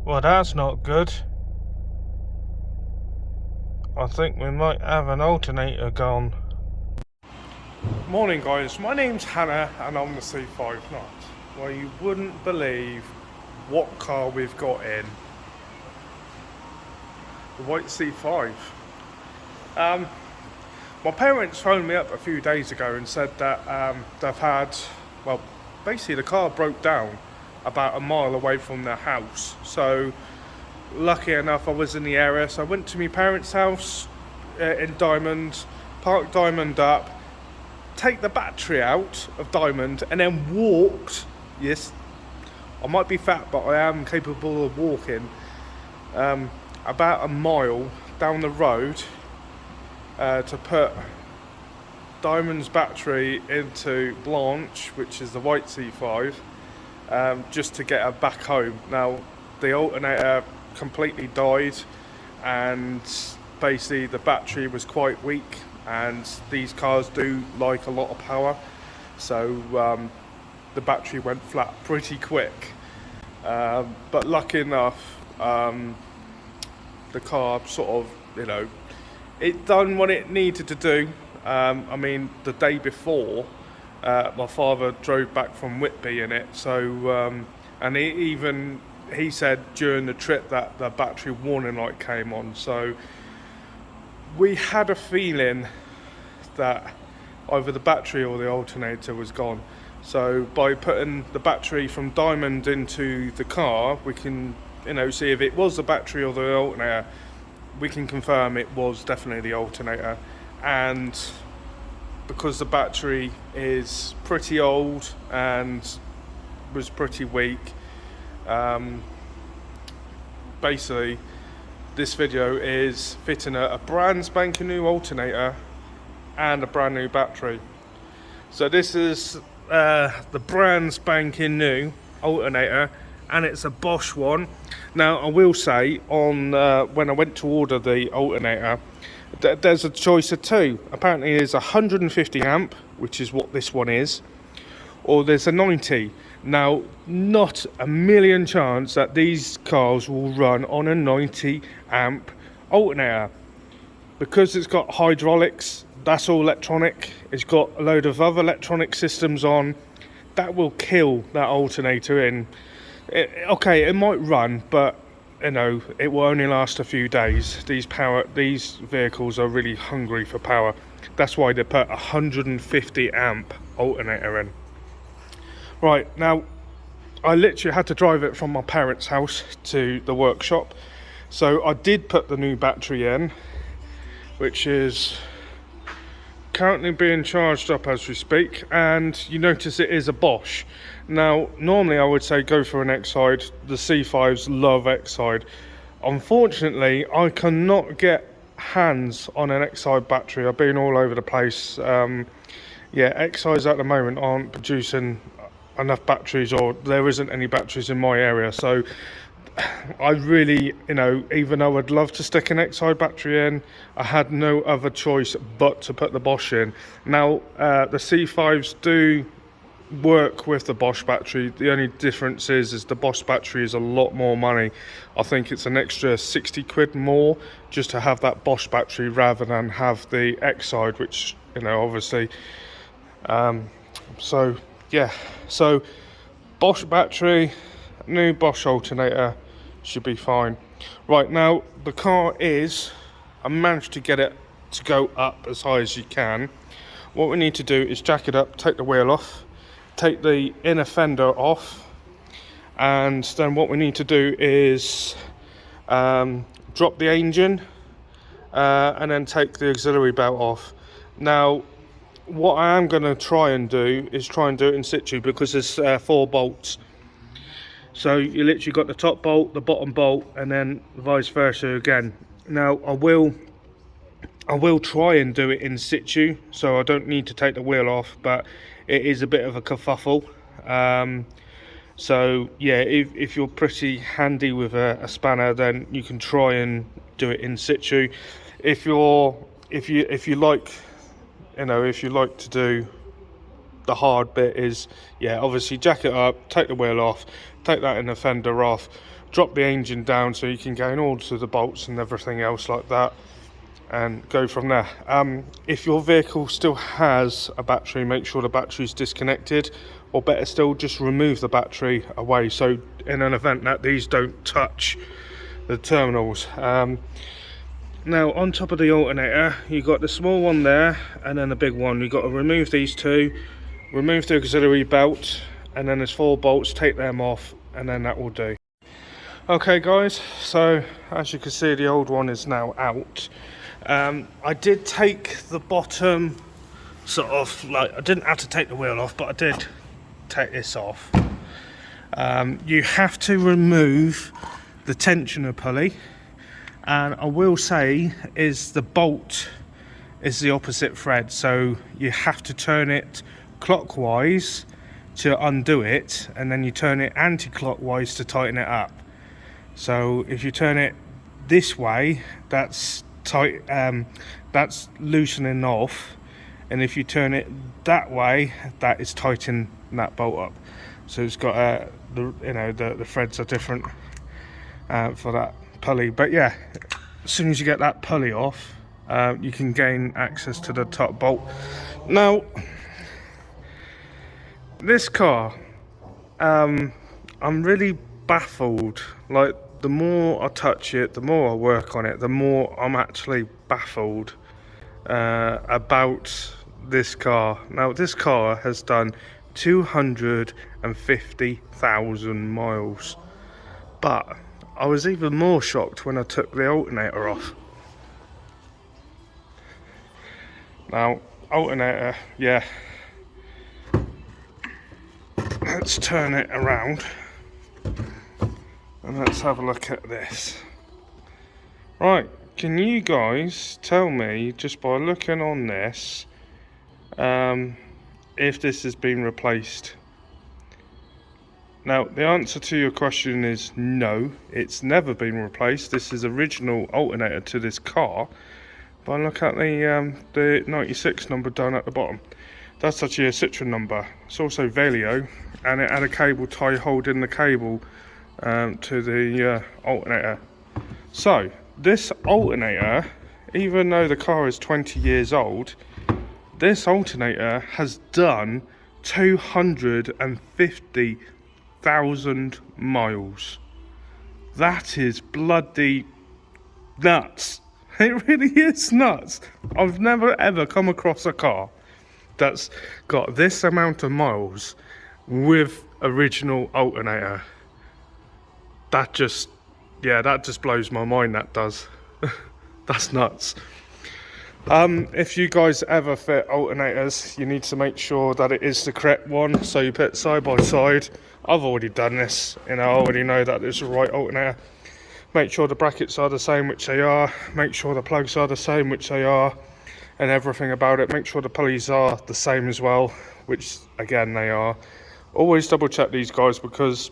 Well, that's not good. I think we might have an alternator gone. Morning guys, my name's Hannah and I'm the C5 Nut. Well, you wouldn't believe what car we've got in. The white C5. My parents phoned me up a few days ago and said that they've had, well, basically the car broke down about a mile away from their house. So lucky enough I was in the area, so I went to my parents' house in Diamond, parked Diamond up, take the battery out of Diamond, and then walked, yes, I might be fat but I am capable of walking, about a mile down the road to put Diamond's battery into Blanche, which is the white C5, just to get her back home. Now the alternator completely died and basically the battery was quite weak, and these cars do like a lot of power, so the battery went flat pretty quick, but lucky enough the car sort of, you know, it done what it needed to do. I mean, the day before my father drove back from Whitby in it, so and he said during the trip that the battery warning light came on, so we had a feeling that either the battery or the alternator was gone. So by putting the battery from Diamond into the car, we can, you know, see if it was the battery or the alternator. We can confirm it was definitely the alternator, and because the battery is pretty old and was pretty weak, basically this video is fitting a brand spanking new alternator and a brand new battery. So this is the brand spanking new alternator, and it's a Bosch one. Now I will say, on when I went to order the alternator, there's a choice of two. Apparently there's a 150 amp, which is what this one is, or there's a 90. Now, not a million chance that these cars will run on a 90 amp alternator, because it's got hydraulics, that's all electronic, it's got a load of other electronic systems on, that will kill that alternator in. Okay, it might run, but you know, it will only last a few days. These vehicles are really hungry for power. That's why they put a 150 amp alternator in. Right, now I literally had to drive it from my parents' house to the workshop, so I did put the new battery in, which is currently being charged up as we speak, and you notice it is a Bosch. Now normally I would say go for an X-side. The C5s love X-side. Unfortunately I cannot get hands on an X-side battery. I've been all over the place. Yeah, X-sides at the moment aren't producing enough batteries, or there isn't any batteries in my area, so I really, you know, even though I'd love to stick an X-side battery in, I had no other choice but to put the Bosch in. Now the C5s do work with the Bosch battery. The only difference is the Bosch battery is a lot more money. I think it's an extra 60 quid more just to have that Bosch battery rather than have the X-side, which, you know, obviously so yeah, so Bosch battery, new Bosch alternator, should be fine. Right, now the car is, I managed to get it to go up as high as you can. What we need to do is jack it up, take the wheel off, take the inner fender off, and then what we need to do is drop the engine and then take the auxiliary belt off. Now what I am going to try and do is do it in situ, because there's 4 bolts. So you literally got the top bolt, the bottom bolt, and then vice versa again. Now I will try and do it in situ, so I don't need to take the wheel off, but it is a bit of a kerfuffle. So yeah, if you're pretty handy with a spanner, then you can try and do it in situ. If you like, you know, if you like to do the hard bit is, yeah, obviously jack it up, take the wheel off, take that inner fender off, drop the engine down so you can gain all to the bolts and everything else like that, and go from there. If your vehicle still has a battery, make sure the battery's disconnected, or better still, just remove the battery away, so in an event that these don't touch the terminals. Now on top of the alternator, you got the small one there and then the big one. You got to remove these two, remove the auxiliary belt, and then there's 4 bolts, take them off, and then that will do. Okay guys, so as you can see, the old one is now out. I did take the bottom sort of, like, I didn't have to take the wheel off, but I did take this off. You have to remove the tensioner pulley, and I will say is the bolt is the opposite thread, so you have to turn it clockwise to undo it, and then you turn it anti-clockwise to tighten it up. So if you turn it this way, that's tight, that's loosening off, and if you turn it that way, that is tightening that bolt up. So it's got the threads are different for that pulley. But yeah, as soon as you get that pulley off, you can gain access to the top bolt. Now this car, I'm really baffled. Like, the more I touch it, the more I work on it, the more I'm actually baffled about this car. Now this car has done 250,000 miles, but I was even more shocked when I took the alternator off. Now alternator, yeah, let's turn it around and let's have a look at this. Right, can you guys tell me, just by looking on this, if this has been replaced? Now the answer to your question is no, it's never been replaced. This is original alternator to this car. But look at the 96 number down at the bottom. That's actually a Citroen number. It's also Valeo, and it had a cable tie holding the cable to the alternator. So this alternator, even though the car is 20 years old, this alternator has done 250,000 miles. That is bloody nuts. It really is nuts. I've never ever come across a car that's got this amount of miles with original alternator. That just, yeah, that just blows my mind, that does. That's nuts. If you guys ever fit alternators, you need to make sure that it is the correct one, so you put side by side. I've already done this, you know, I already know that it's the right alternator. Make sure the brackets are the same, which they are. Make sure the plugs are the same, which they are, and everything about it. Make sure the pulleys are the same as well, which again they are. Always double check these guys, because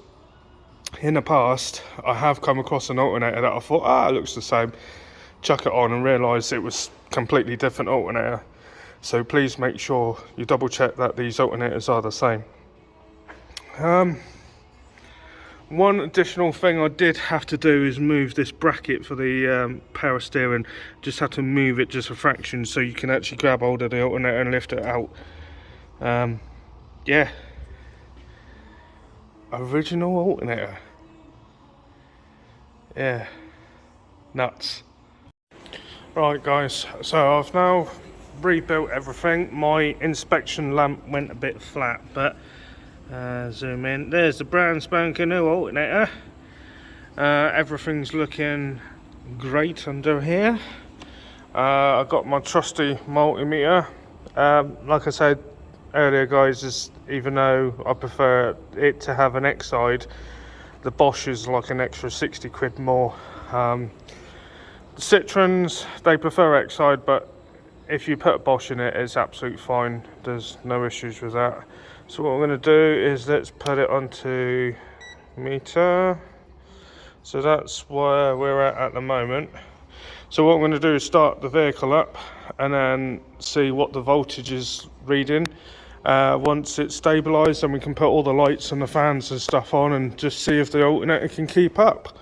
in the past I have come across an alternator that I thought, it looks the same, chuck it on and realise it was completely different alternator. So please make sure you double check that these alternators are the same. One additional thing I did have to do is move this bracket for the power steering. Just had to move it just a fraction so you can actually grab hold of the alternator and lift it out. Yeah, original alternator. Yeah, nuts. Right guys, so I've now rebuilt everything. My inspection lamp went a bit flat, but zoom in, there's the brand spanking new alternator. Everything's looking great under here. I've got my trusty multimeter. Like I said earlier guys, even though I prefer it to have an X side, the Bosch is like an extra 60 quid more. The Citroens, they prefer X side, but if you put a Bosch in it, it's absolutely fine. There's no issues with that. So what I'm going to do is let's put it onto meter. So that's where we're at the moment. So what I'm going to do is start the vehicle up and then see what the voltage is reading, Once it's stabilised, then we can put all the lights and the fans and stuff on and just see if the alternator can keep up.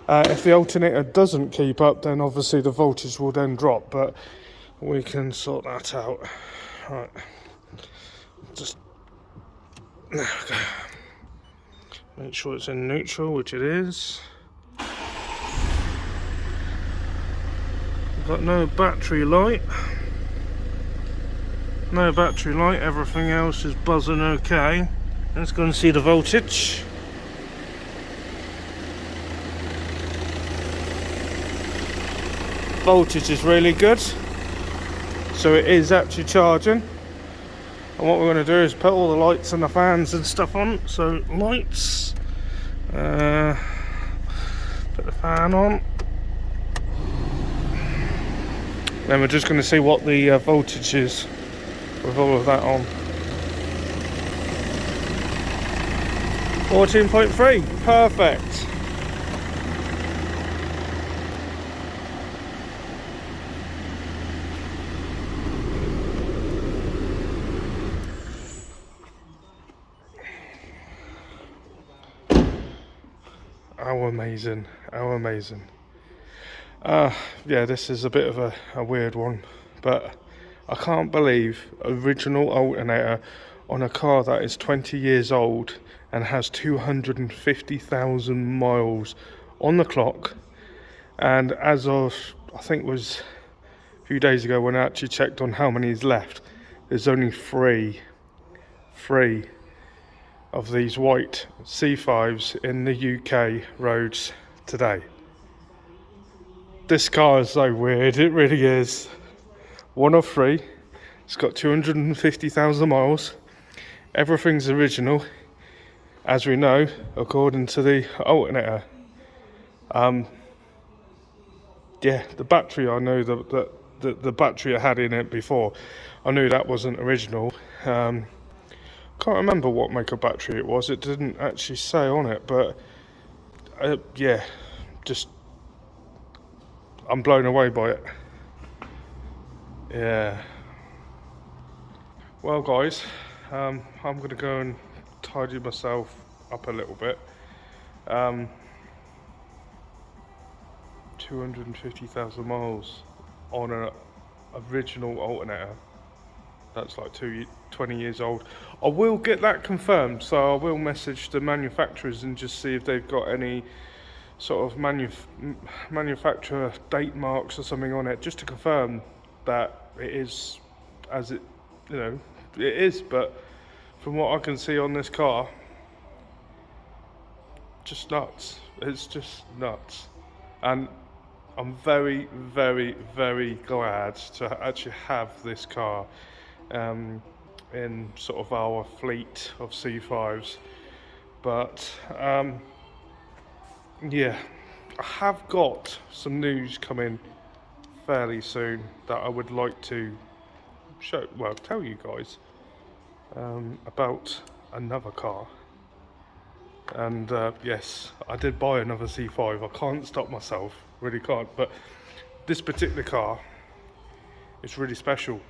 If the alternator doesn't keep up, then obviously the voltage will then drop, but we can sort that out. Right, just there we go. Make sure it's in neutral, which it is. Got no battery light. No battery light, everything else is buzzing okay. Let's go and see the voltage. Voltage is really good, so it is actually charging. And what we're going to do is put all the lights and the fans and stuff on. So lights, put the fan on. Then we're just going to see what the voltage is with all of that on. 14.3, perfect. How amazing, how amazing. Yeah, this is a bit of a weird one, but I can't believe original alternator on a car that is 20 years old and has 250,000 miles on the clock. And as of, I think it was a few days ago when I actually checked on how many is left, there's only three of these white C5s in the UK roads today. This car is so weird, it really is. One of three. It's got 250,000 miles. Everything's original, as we know, according to the alternator. Yeah, the battery, I know that the battery I had in it before, I knew that wasn't original. Can't remember what make of battery it was. It didn't actually say on it, but yeah, just I'm blown away by it. Yeah. Well, guys, I'm gonna go and tidy myself up a little bit. 250,000 miles on an original alternator. That's like 20 years old. I will get that confirmed, so I will message the manufacturers and just see if they've got any sort of manufacturer date marks or something on it, just to confirm that it is as it, you know, it is. But from what I can see on this car, just nuts. It's just nuts. And I'm very, very, very glad to actually have this car in sort of our fleet of C5s. But yeah, I have got some news coming fairly soon that I would like to tell you guys about another car. And yes, I did buy another C5. I can't stop myself, really can't. But this particular car is really special,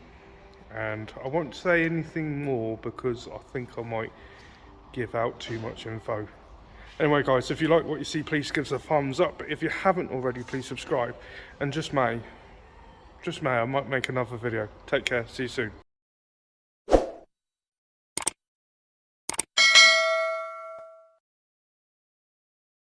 and I won't say anything more because I think I might give out too much info. Anyway, guys, if you like what you see, please give us a thumbs up. If you haven't already, please subscribe. And just may, I might make another video. Take care. See you soon.